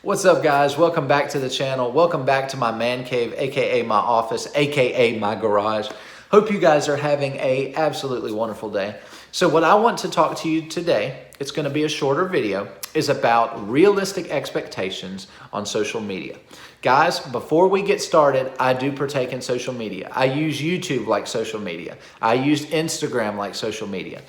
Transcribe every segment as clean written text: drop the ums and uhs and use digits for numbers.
What's up, guys? Welcome back to the channel. Welcome back to my man cave, aka my office, aka my garage. Hope you guys are having a absolutely wonderful day. So what I want to talk to you today, it's going to be a shorter video, is about realistic expectations on social media. Guys, before we get started, I do partake in social media. I use YouTube like social media. I use Instagram like social media.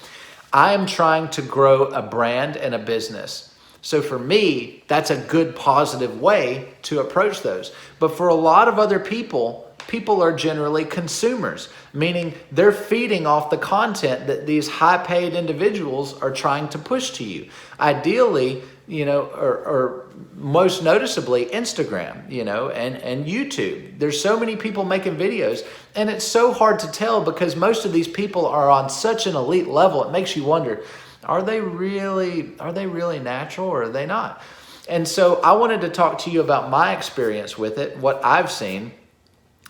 I am trying to grow a brand and a business. So for me, that's a good positive way to approach those. But for a lot of other people, people are generally consumers, meaning they're feeding off the content that these high-paid individuals are trying to push to you. Ideally, or most noticeably Instagram, and YouTube. There's so many people making videos, and it's so hard to tell because most of these people are on such an elite level. It makes you wonder, are they really natural or are they not? And so I wanted to talk to you about my experience with it, what I've seen.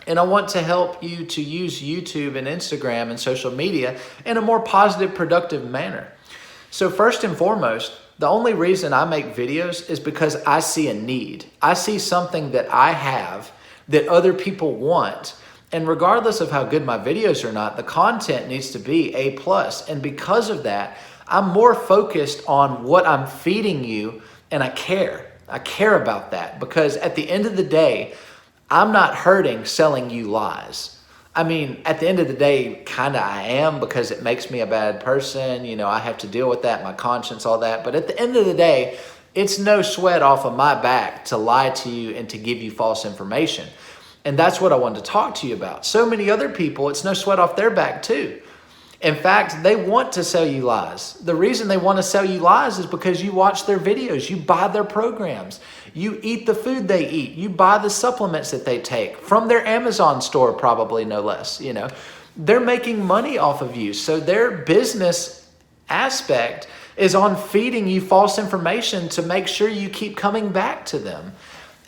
And I want to help you to use YouTube and Instagram and social media in a more positive, productive manner. So first and foremost, the only reason I make videos is because I see a need. I see something that I have that other people want. And regardless of how good my videos are not, the content needs to be A+. And because of that, I'm more focused on what I'm feeding you, and I care. I care about that because at the end of the day, I'm not hurting selling you lies. I mean, at the end of the day, kind of I am because it makes me a bad person. I have to deal with that, my conscience, all that. But at the end of the day, it's no sweat off of my back to lie to you and to give you false information. And that's what I wanted to talk to you about. So many other people, it's no sweat off their back too. In fact, they want to sell you lies. The reason they want to sell you lies is because you watch their videos, you buy their programs, you eat the food they eat, you buy the supplements that they take from their Amazon store, probably no less. They're making money off of you. So their business aspect is on feeding you false information to make sure you keep coming back to them.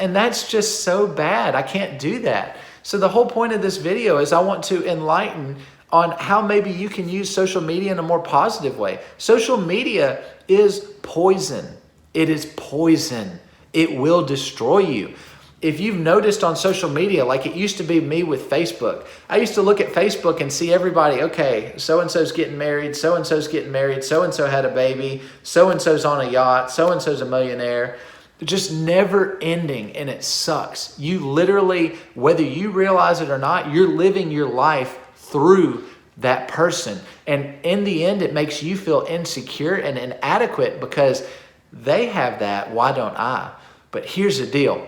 And that's just so bad. I can't do that. So the whole point of this video is I want to enlighten on how maybe you can use social media in a more positive way. Social media is poison. It is poison. It will destroy you. If you've noticed on social media, like it used to be me with Facebook, I used to look at Facebook and see everybody, okay, so-and-so's getting married, so-and-so's getting married, so-and-so had a baby, so-and-so's on a yacht, so-and-so's a millionaire. Just never ending, and it sucks. You literally, whether you realize it or not, you're living your life through that person. And in the end, it makes you feel insecure and inadequate because they have that. Why don't I? But here's the deal.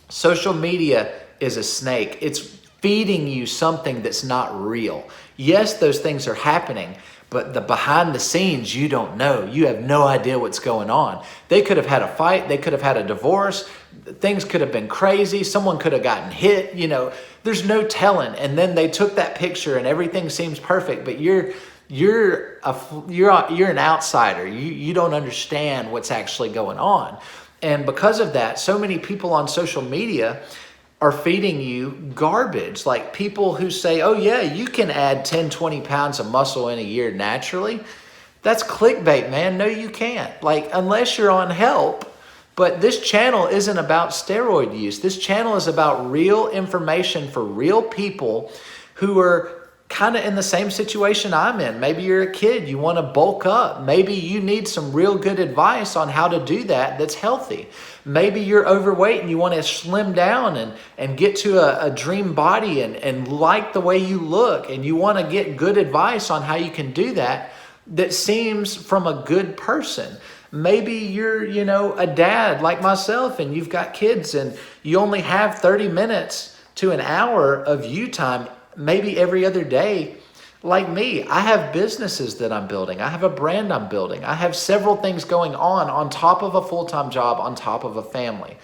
Social media is a snake. It's feeding you something that's not real. Yes, those things are happening, but the behind the scenes, you don't know. You have no idea what's going on. They could have had a fight. They could have had a divorce. Things could have been crazy. Someone could have gotten hit. There's no telling. And then they took that picture and everything seems perfect, but you're an outsider. You don't understand what's actually going on. And because of that, so many people on social media are feeding you garbage. Like people who say, oh yeah, you can add 10, 20 pounds of muscle in a year naturally. That's clickbait, man. No, you can't. Unless you're on help. But this channel isn't about steroid use. This channel is about real information for real people who are kind of in the same situation I'm in. Maybe you're a kid, you want to bulk up. Maybe you need some real good advice on how to do that that's healthy. Maybe you're overweight and you want to slim down and get to a dream body and like the way you look. And you want to get good advice on how you can do that seems from a good person. Maybe you're, a dad like myself and you've got kids and you only have 30 minutes to an hour of you time, maybe every other day. Like me, I have businesses that I'm building. I have a brand I'm building. I have several things going on top of a full-time job, on top of a family.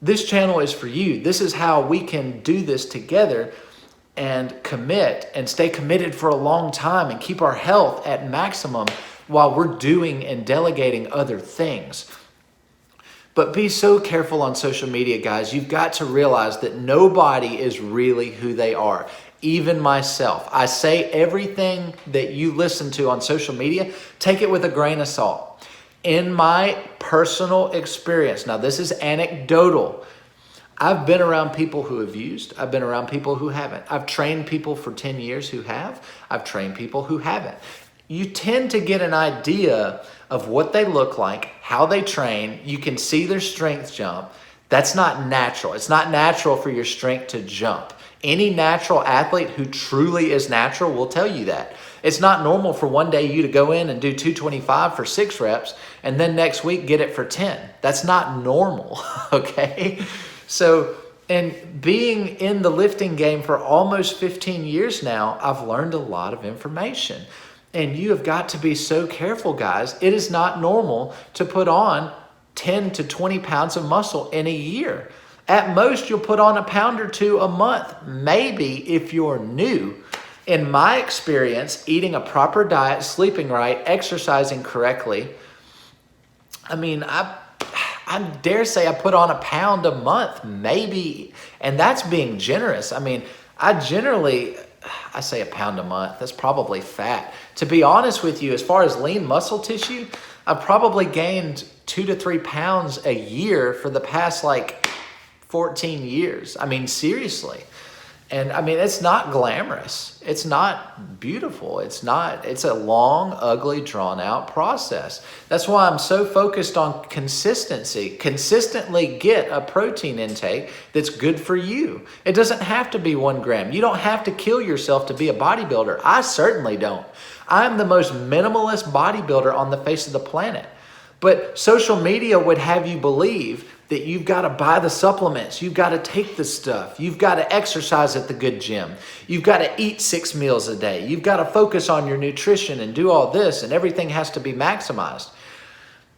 This channel is for you. This is how we can do this together and commit and stay committed for a long time and keep our health at maximum while we're doing and delegating other things. But be so careful on social media, guys. You've got to realize that nobody is really who they are. Even myself. I say everything that you listen to on social media, take it with a grain of salt. In my personal experience, now this is anecdotal, I've been around people who have used. I've been around people who haven't. I've trained people for 10 years who have. I've trained people who haven't. You tend to get an idea of what they look like, how they train. You can see their strength jump. That's not natural. It's not natural for your strength to jump. Any natural athlete who truly is natural will tell you that. It's not normal for one day you to go in and do 225 for 6 reps and then next week get it for 10. That's not normal, okay? So, and being in the lifting game for almost 15 years now, I've learned a lot of information. And you have got to be so careful, guys. It is not normal to put on 10 to 20 pounds of muscle in a year. At most, you'll put on a pound or two a month, maybe if you're new. In my experience, eating a proper diet, sleeping right, exercising correctly, I dare say I put on a pound a month, maybe, and that's being generous. I say a pound a month. That's probably fat. To be honest with you, as far as lean muscle tissue, I've probably gained 2 to 3 pounds a year for the past 14 years. Seriously. And it's not glamorous. It's not beautiful. It's a long, ugly, drawn out process. That's why I'm so focused on consistency. Consistently get a protein intake that's good for you. It doesn't have to be 1 gram. You don't have to kill yourself to be a bodybuilder. I certainly don't. I'm the most minimalist bodybuilder on the face of the planet. But social media would have you believe that you've got to buy the supplements, you've got to take the stuff, you've got to exercise at the good gym, you've got to eat 6 meals a day, you've got to focus on your nutrition and do all this, and everything has to be maximized.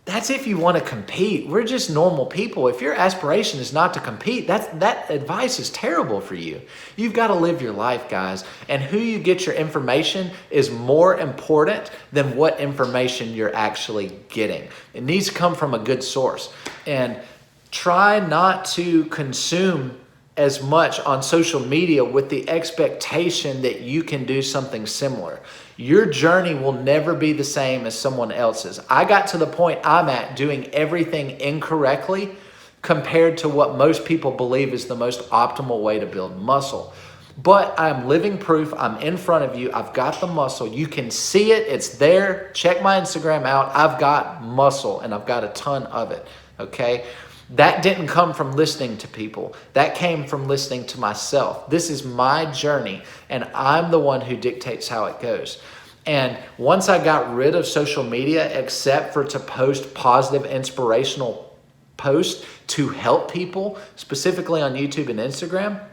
That's if you want to compete. We're just normal people. If your aspiration is not to compete, that advice is terrible for you. You've got to live your life, guys. And who you get your information is more important than what information you're actually getting. It needs to come from a good source. And try not to consume as much on social media with the expectation that you can do something similar. Your journey will never be the same as someone else's. I got to the point I'm at doing everything incorrectly compared to what most people believe is the most optimal way to build muscle. But I'm living proof. I'm in front of you. I've got the muscle. You can see it. It's there. Check my Instagram out. I've got muscle and I've got a ton of it. Okay? That didn't come from listening to people. That came from listening to myself. This is my journey, and I'm the one who dictates how it goes. And once I got rid of social media, except for to post positive, inspirational posts to help people, specifically on YouTube and Instagram,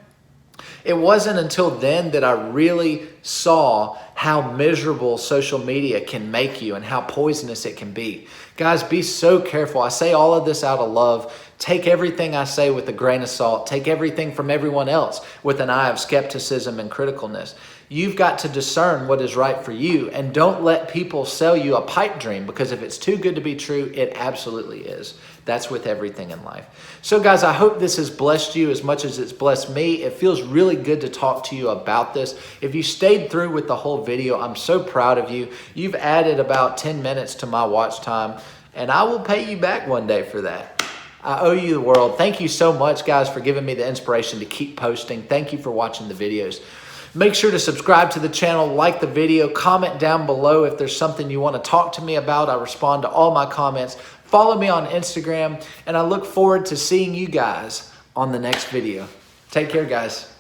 it wasn't until then that I really saw how miserable social media can make you and how poisonous it can be. Guys, be so careful. I say all of this out of love. Take everything I say with a grain of salt. Take everything from everyone else with an eye of skepticism and criticalness. You've got to discern what is right for you, and don't let people sell you a pipe dream, because if it's too good to be true, it absolutely is. That's with everything in life. So guys, I hope this has blessed you as much as it's blessed me. It feels really good to talk to you about this. If you stayed through with the whole video, I'm so proud of you. You've added about 10 minutes to my watch time, and I will pay you back one day for that. I owe you the world. Thank you so much, guys, for giving me the inspiration to keep posting. Thank you for watching the videos. Make sure to subscribe to the channel, like the video, comment down below if there's something you want to talk to me about. I respond to all my comments. Follow me on Instagram, and I look forward to seeing you guys on the next video. Take care, guys.